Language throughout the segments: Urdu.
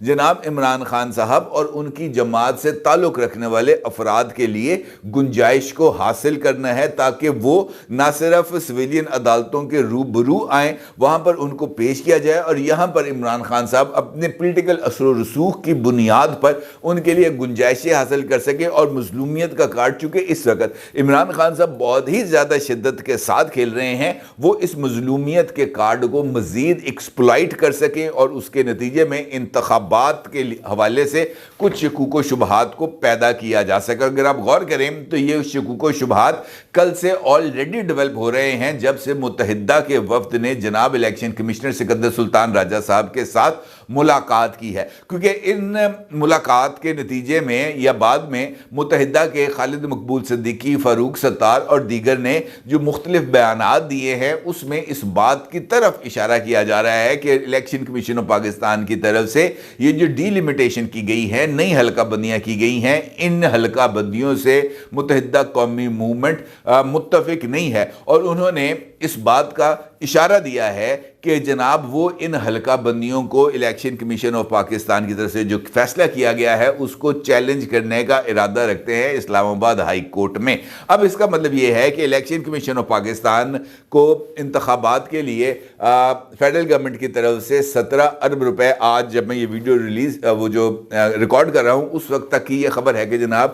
جناب عمران خان صاحب اور ان کی جماعت سے تعلق رکھنے والے افراد کے لیے گنجائش کو حاصل کرنا ہے تاکہ وہ نہ صرف سویلین عدالتوں کے روبرو آئیں، وہاں پر ان کو پیش کیا جائے اور یہاں پر عمران خان صاحب اپنے پولیٹیکل اثر و رسوخ کی بنیاد پر ان کے لیے گنجائشیں حاصل کر سکیں اور مظلومیت کا کارڈ، چونکہ اس وقت عمران خان صاحب بہت ہی زیادہ شدت کے ساتھ کھیل رہے ہیں، وہ اس مظلومیت کے کارڈ کو مزید ایکسپلائٹ کر سکیں اور اس کے نتیجے میں انتخابات کے حوالے سے کچھ شکوک و شبہات کو پیدا کیا جا سکے۔ اگر آپ غور کریں تو یہ شکوک و شبہات کل سے آلریڈی ڈیولپ ہو رہے ہیں جب سے متحدہ کے وفد نے جناب الیکشن کمشنر سکندر سلطان راجہ صاحب کے ساتھ ملاقات کی ہے، کیونکہ ان ملاقات کے نتیجے میں یا بعد میں متحدہ کے خالد مقبول صدیقی، فاروق ستار اور دیگر نے جو مختلف بیانات دیے ہیں اس میں اس بات کی طرف اشارہ کیا جا رہا ہے کہ الیکشن کمیشن آف پاکستان کی طرف سے یہ جو ڈی لیمیٹیشن کی گئی ہے، نئی حلقہ بندیاں کی گئی ہیں، ان حلقہ بندیوں سے متحدہ قومی موومنٹ متفق نہیں ہے، اور انہوں نے اس بات کا اشارہ دیا ہے کہ جناب وہ ان حلقہ بندیوں کو الیکشن کمیشن آف پاکستان کی طرف سے جو فیصلہ کیا گیا ہے اس کو چیلنج کرنے کا ارادہ رکھتے ہیں اسلام آباد ہائی کورٹ میں۔ اب اس کا مطلب یہ ہے کہ الیکشن کمیشن آف پاکستان کو انتخابات کے لیے فیڈرل گورنمنٹ کی طرف سے 17 ارب روپے، آج جب میں یہ ویڈیو وہ جو ریکارڈ کر رہا ہوں اس وقت تک کی یہ خبر ہے کہ جناب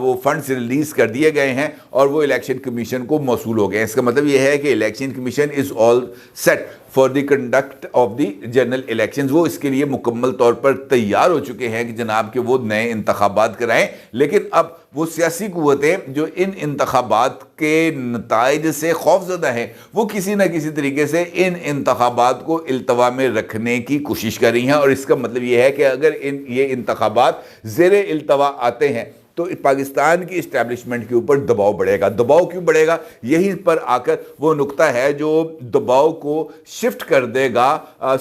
وہ فنڈز ریلیز کر دیے گئے ہیں اور وہ الیکشن کمیشن کو موصول ہو گئے ہیں۔ اس کا مطلب یہ ہے کہ election commission is all set for the conduct of the general elections, وہ اس کے لیے مکمل طور پر تیار ہو چکے ہیں کہ جناب کہ وہ نئے انتخابات کرائیں، لیکن اب وہ سیاسی قوتیں جو ان انتخابات کے نتائج سے خوفزدہ ہیں وہ کسی نہ کسی طریقے سے ان انتخابات کو التوا میں رکھنے کی کوشش کر رہی ہیں، اور اس کا مطلب یہ ہے کہ اگر یہ انتخابات زیر التوا آتے ہیں تو پاکستان کی اسٹیبلشمنٹ کے اوپر دباؤ بڑھے گا۔ دباؤ کیوں بڑھے گا؟ یہیں پر آ کر وہ نقطہ ہے جو دباؤ کو شفٹ کر دے گا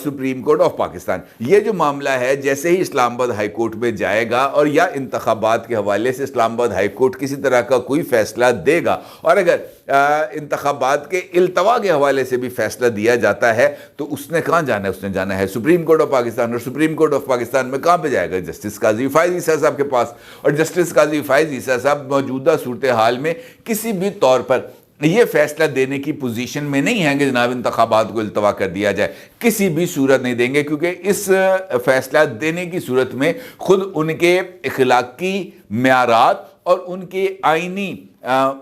سپریم کورٹ آف پاکستان۔ یہ جو معاملہ ہے جیسے ہی اسلام آباد ہائی کورٹ میں جائے گا اور یا انتخابات کے حوالے سے اسلام آباد ہائی کورٹ کسی طرح کا کوئی فیصلہ دے گا، اور اگر انتخابات کے التوا کے حوالے سے بھی فیصلہ دیا جاتا ہے تو اس نے کہاں جانا ہے؟ اس نے جانا ہے سپریم کورٹ آف پاکستان، اور سپریم کورٹ آف پاکستان میں کہاں پہ جائے گا؟ جسٹس قاضی فائز عیسیٰ صاحب کے پاس، اور جسٹس قاضی فائز عیسیٰ صاحب موجودہ صورتحال میں کسی بھی طور پر یہ فیصلہ دینے کی پوزیشن میں نہیں ہیں کہ جناب انتخابات کو التوا کر دیا جائے، کسی بھی صورت نہیں دیں گے، کیونکہ اس فیصلہ دینے کی صورت میں خود ان کے اخلاقی معیارات اور ان کے آئینی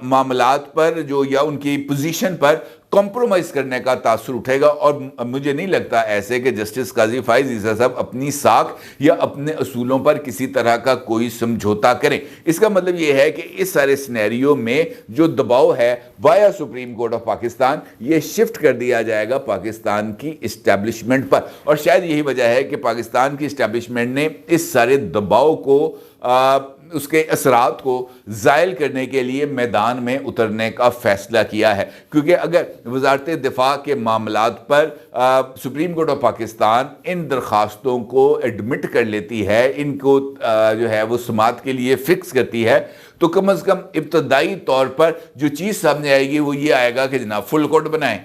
معاملات پر جو یا ان کی پوزیشن پر کمپرومائز کرنے کا تاثر اٹھے گا، اور مجھے نہیں لگتا ایسے کہ جسٹس قاضی فائز عیسیٰ صاحب اپنی ساکھ یا اپنے اصولوں پر کسی طرح کا کوئی سمجھوتا کریں۔ اس کا مطلب یہ ہے کہ اس سارے سینیریو میں جو دباؤ ہے وایا سپریم کورٹ آف پاکستان، یہ شفٹ کر دیا جائے گا پاکستان کی اسٹیبلشمنٹ پر، اور شاید یہی وجہ ہے کہ پاکستان کی اسٹیبلشمنٹ نے اس سارے دباؤ کو اس کے اثرات کو زائل کرنے کے لیے میدان میں اترنے کا فیصلہ کیا ہے، کیونکہ اگر وزارت دفاع کے معاملات پر سپریم کورٹ آف پاکستان ان درخواستوں کو ایڈمٹ کر لیتی ہے، ان کو جو ہے وہ سماعت کے لیے فکس کرتی ہے، تو کم از کم ابتدائی طور پر جو چیز سامنے آئے گی وہ یہ آئے گا کہ جناب فل کورٹ بنائیں۔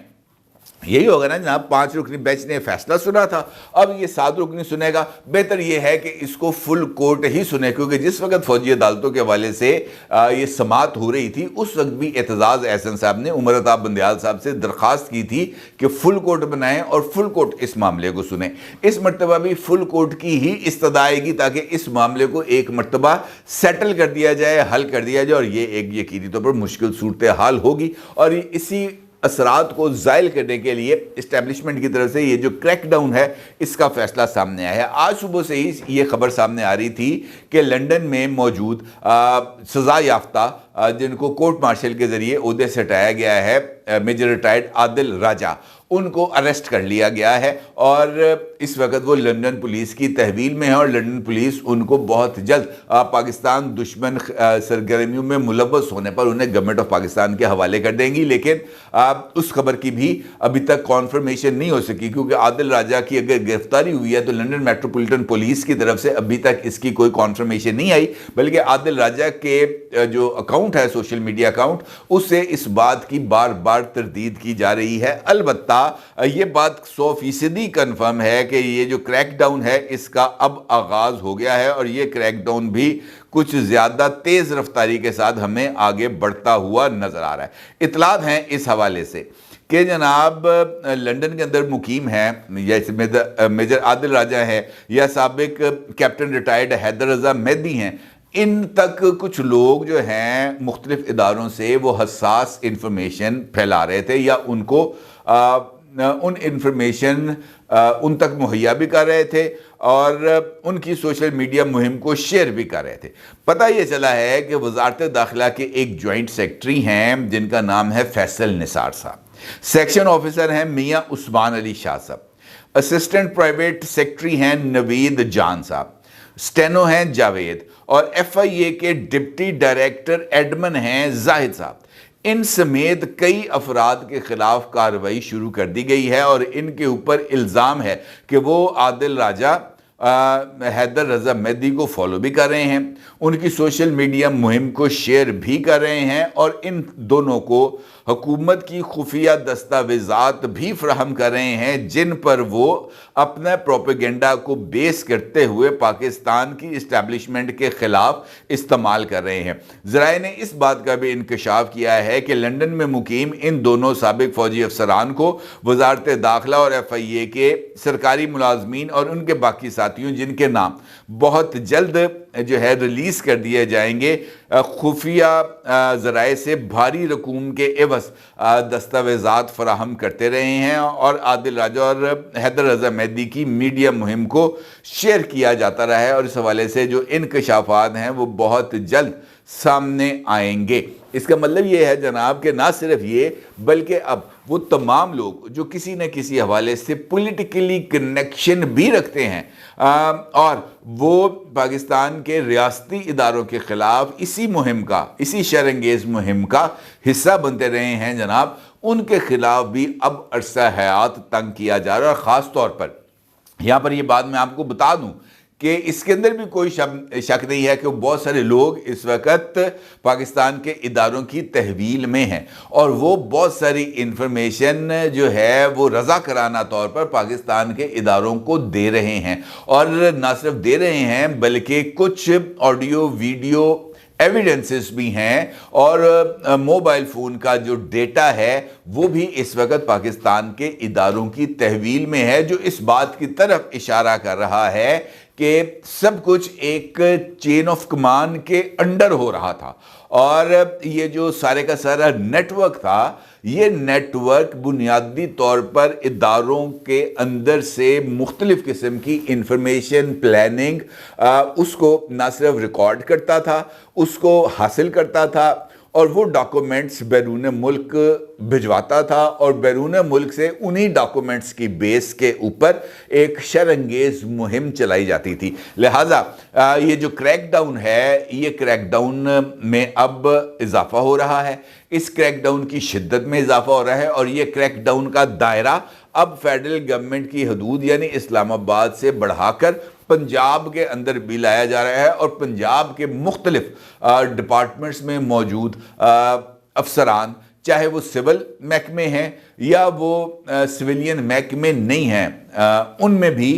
یہی ہوگا نا جناب، 5 رکنی بینچ نے فیصلہ سنا تھا، اب یہ 7 رکنی سنے گا، بہتر یہ ہے کہ اس کو فل کورٹ ہی سنے، کیونکہ جس وقت فوجی عدالتوں کے حوالے سے یہ سماعت ہو رہی تھی اس وقت بھی اعتزاز احسن صاحب نے عمر عطا بندیال صاحب سے درخواست کی تھی کہ فل کورٹ بنائیں اور فل کورٹ اس معاملے کو سنیں۔ اس مرتبہ بھی فل کورٹ کی ہی استدعا آئے گی تاکہ اس معاملے کو ایک مرتبہ سیٹل کر دیا جائے، حل کر دیا جائے، اور یہ ایک یقینی طور پر مشکل صورتحال ہوگی، اور اسی اثرات کو زائل کرنے کے لیے اسٹیبلشمنٹ کی طرف سے یہ جو کریک ڈاؤن ہے اس کا فیصلہ سامنے آیا ہے۔ آج صبح سے ہی یہ خبر سامنے آ رہی تھی کہ لنڈن میں موجود سزا یافتہ جن کو کورٹ مارشل کے ذریعے عہدے سے ہٹایا گیا ہے، میجر ریٹائرڈ عادل راجہ، ان کو اریسٹ کر لیا گیا ہے، اور اس وقت وہ لندن پولیس کی تحویل میں ہے، اور لندن پولیس ان کو بہت جلد پاکستان دشمن سرگرمیوں میں ملوث ہونے پر انہیں گورنمنٹ آف پاکستان کے حوالے کر دیں گی، لیکن اس خبر کی بھی ابھی تک کانفرمیشن نہیں ہو سکی، کیونکہ عادل راجہ کی اگر گرفتاری ہوئی ہے تو لندن میٹروپولیٹن پولیس کی طرف سے ابھی تک اس کی کوئی کانفرمیشن نہیں آئی، بلکہ عادل راجہ کے جو اکاؤنٹ ہے سوشل میڈیا اکاؤنٹ، اس سے اس بات کی بار بار تردید کی جا رہی ہے۔ البتہ کہا یہ بات 100% کنفرم ہے کہ یہ جو کریک ڈاؤن ہے اس کا اب آغاز ہو گیا ہے اور یہ کریک ڈاؤن بھی کچھ زیادہ تیز رفتاری کے ساتھ ہمیں آگے بڑھتا ہوا نظر آ رہا ہے۔ اطلاعات ہیں اس حوالے سے کہ جناب لندن کے اندر مقیم ہیں جیسے میجر عادل راجہ ہے یا سابق کیپٹن ریٹائرڈ حیدر رضا مہدی ہیں، ان تک کچھ لوگ جو ہیں مختلف اداروں سے وہ حساس انفارمیشن پھیلا رہے تھے یا ان کو ان انفارمیشن ان تک مہیا بھی کر رہے تھے اور ان کی سوشل میڈیا مہم کو شیئر بھی کر رہے تھے۔ پتہ یہ چلا ہے کہ وزارت داخلہ کے ایک جوائنٹ سیکرٹری ہیں جن کا نام ہے فیصل نثار صاحب، سیکشن آفیسر ہیں میاں عثمان علی شاہ صاحب، اسسٹنٹ پرائیویٹ سیکرٹری ہیں نوید جان صاحب، سٹینو ہیں جاوید اور ایف آئی اے کے ڈپٹی ڈائریکٹر ایڈمن ہیں زاہد صاحب۔ ان سمیت کئی افراد کے خلاف کارروائی شروع کر دی گئی ہے اور ان کے اوپر الزام ہے کہ وہ عادل راجہ حیدر رضا مہدی کو فالو بھی کر رہے ہیں، ان کی سوشل میڈیا مہم کو شیئر بھی کر رہے ہیں اور ان دونوں کو حکومت کی خفیہ دستاویزات بھی فراہم کر رہے ہیں جن پر وہ اپنا پروپیگنڈا کو بیس کرتے ہوئے پاکستان کی اسٹیبلشمنٹ کے خلاف استعمال کر رہے ہیں۔ ذرائع نے اس بات کا بھی انکشاف کیا ہے کہ لندن میں مقیم ان دونوں سابق فوجی افسران کو وزارت داخلہ اور ایف آئی اے کے سرکاری ملازمین اور ان کے باقی ساتھیوں جن کے نام بہت جلد جو ہے ریلیز کر دیے جائیں گے، خفیہ ذرائع سے بھاری رقوم کے عوض دستاویزات فراہم کرتے رہے ہیں اور عادل راجہ اور حیدر رضا مہدی کی میڈیا مہم کو شیئر کیا جاتا رہا ہے اور اس حوالے سے جو انکشافات ہیں وہ بہت جلد سامنے آئیں گے۔ اس کا مطلب یہ ہے جناب کہ نہ صرف یہ بلکہ اب وہ تمام لوگ جو کسی نہ کسی حوالے سے پولیٹیکلی کنیکشن بھی رکھتے ہیں اور وہ پاکستان کے ریاستی اداروں کے خلاف اسی مہم کا، اسی شرانگیز مہم کا حصہ بنتے رہے ہیں جناب، ان کے خلاف بھی اب عرصہ حیات تنگ کیا جا رہا ہے۔ اور خاص طور پر یہاں پر یہ بات میں آپ کو بتا دوں کہ اس کے اندر بھی کوئی شک نہیں ہے کہ بہت سارے لوگ اس وقت پاکستان کے اداروں کی تحویل میں ہیں اور وہ بہت ساری انفارمیشن جو ہے وہ رضاکارانہ طور پر پاکستان کے اداروں کو دے رہے ہیں اور نہ صرف دے رہے ہیں بلکہ کچھ آڈیو ویڈیو ایویڈنسز بھی ہیں اور موبائل فون کا جو ڈیٹا ہے وہ بھی اس وقت پاکستان کے اداروں کی تحویل میں ہے، جو اس بات کی طرف اشارہ کر رہا ہے کہ سب کچھ ایک چین آف کمانڈ کے انڈر ہو رہا تھا اور یہ جو سارے کا سارا نیٹ ورک تھا، یہ نیٹ ورک بنیادی طور پر اداروں کے اندر سے مختلف قسم کی انفارمیشن پلاننگ اس کو نہ صرف ریکارڈ کرتا تھا، اس کو حاصل کرتا تھا اور وہ ڈاکومنٹس بیرون ملک بھجواتا تھا اور بیرون ملک سے انہی ڈاکومنٹس کی بیس کے اوپر ایک شرانگیز مہم چلائی جاتی تھی۔ لہٰذا یہ جو کریک ڈاؤن ہے، یہ کریک ڈاؤن میں اب اضافہ ہو رہا ہے، اس کریک ڈاؤن کی شدت میں اضافہ ہو رہا ہے اور یہ کریک ڈاؤن کا دائرہ اب فیڈرل گورنمنٹ کی حدود یعنی اسلام آباد سے بڑھا کر پنجاب کے اندر بھی لایا جا رہا ہے اور پنجاب کے مختلف ڈپارٹمنٹس میں موجود افسران، چاہے وہ سول محکمے ہیں یا وہ سویلین محکمے نہیں ہیں، ان میں بھی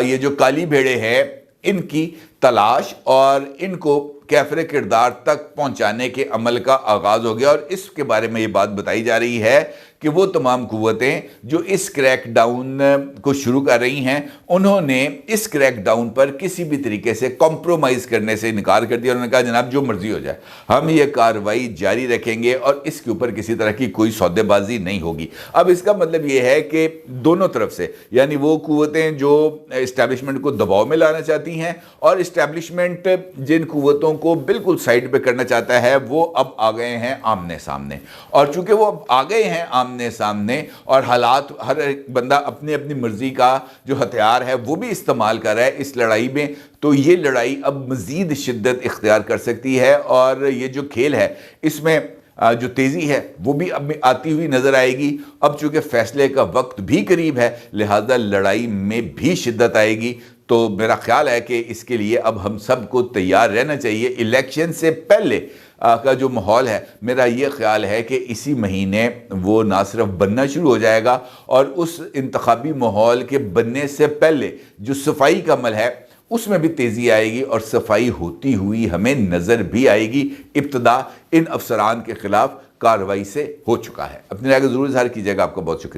یہ جو کالی بھیڑے ہیں ان کی تلاش اور ان کو کیفر کردار تک پہنچانے کے عمل کا آغاز ہو گیا اور اس کے بارے میں یہ بات بتائی جا رہی ہے کہ وہ تمام قوتیں جو اس کریک ڈاؤن کو شروع کر رہی ہیں انہوں نے اس کریک ڈاؤن پر کسی بھی طریقے سے کمپرومائز کرنے سے انکار کر دیا اور انہوں نے کہا جناب جو مرضی ہو جائے ہم یہ کارروائی جاری رکھیں گے اور اس کے اوپر کسی طرح کی کوئی سودے بازی نہیں ہوگی۔ اب اس کا مطلب یہ ہے کہ دونوں طرف سے یعنی وہ قوتیں جو اسٹیبلشمنٹ کو دباؤ میں لانا چاہتی ہیں اور اسٹیبلشمنٹ جن قوتوں کو بالکل سائڈ پہ کرنا چاہتا ہے وہ اب آ گئے ہیں آمنے سامنے، اور چونکہ وہ اب آ گئے ہیں آمنے سامنے اور حالات ہر ایک بندہ اپنی اپنی مرضی کا جو ہتھیار ہے وہ بھی استعمال کر رہا ہے اس لڑائی میں، تو یہ لڑائی اب مزید شدت اختیار کر سکتی ہے اور یہ جو کھیل ہے اس میں جو تیزی ہے وہ بھی اب آتی ہوئی نظر آئے گی۔ اب چونکہ فیصلے کا وقت بھی قریب ہے لہذا لڑائی میں بھی شدت آئے گی، تو میرا خیال ہے کہ اس کے لیے اب ہم سب کو تیار رہنا چاہیے۔ الیکشن سے پہلے کا جو ماحول ہے، میرا یہ خیال ہے کہ اسی مہینے وہ نہ صرف بننا شروع ہو جائے گا، اور اس انتخابی ماحول کے بننے سے پہلے جو صفائی کا عمل ہے اس میں بھی تیزی آئے گی، اور صفائی ہوتی ہوئی ہمیں نظر بھی آئے گی۔ ابتدا ان افسران کے خلاف کارروائی سے ہو چکا ہے۔ اپنی رائے کو ضرور اظہار کیجیے گا۔ آپ کا بہت شکریہ۔